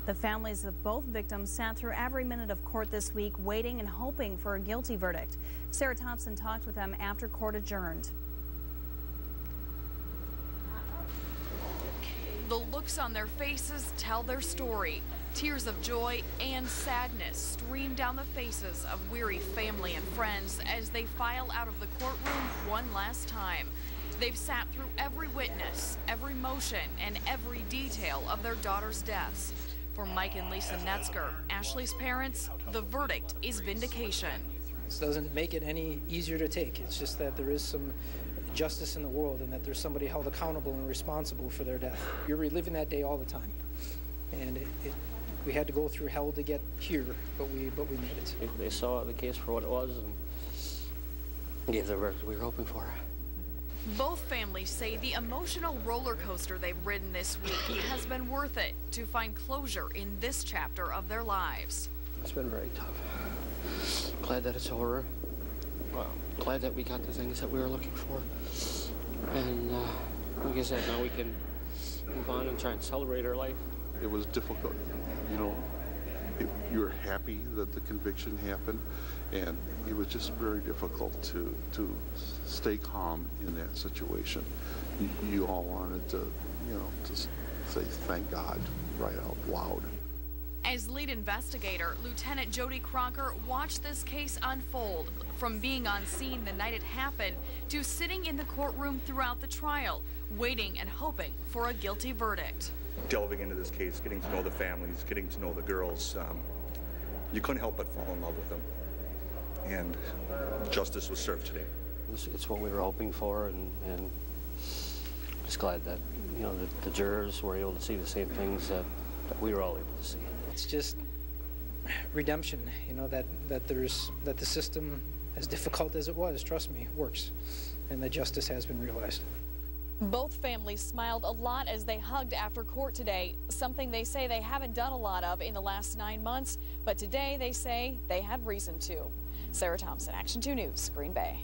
The families of both victims sat through every minute of court this week, waiting and hoping for a guilty verdict. Sarah Thompson talked with them after court adjourned. The looks on their faces tell their story. Tears of joy and sadness stream down the faces of weary family and friends as they file out of the courtroom one last time. They've sat through every witness, every motion, and every detail of their daughter's deaths. For Mike and Lisa Knetzger, Ashley's parents, the verdict is vindication. This doesn't make it any easier to take. It's just that there is some justice in the world and that there's somebody held accountable and responsible for their death. You're reliving that day all the time. And we had to go through hell to get here, but we made it. They saw the case for what it was and gave the verdict we were hoping for. Both families say the emotional roller coaster they've ridden this week has been worth it to find closure in this chapter of their lives. It's been very tough. Glad that it's over. Glad that we got the things that we were looking for. And like I said, now we can move on and try and celebrate our life. It was difficult. You know, you were happy that the conviction happened, and it was just very difficult to stay calm in that situation. You all wanted to, you know, to say thank God right out loud. As lead investigator, Lieutenant Jody Crocker watched this case unfold, from being on scene the night it happened to sitting in the courtroom throughout the trial, waiting and hoping for a guilty verdict. Delving into this case, getting to know the families, getting to know the girls, you couldn't help but fall in love with them. And justice was served today. It's what we were hoping for, and just glad that, you know, the jurors were able to see the same things that we were all able to see. It's just redemption, you know, that the system, as difficult as it was, trust me, works, and that justice has been realized. Both families smiled a lot as they hugged after court today, something they say they haven't done a lot of in the last 9 months, but today they say they had reason to. Sarah Thompson, Action 2 News, Green Bay.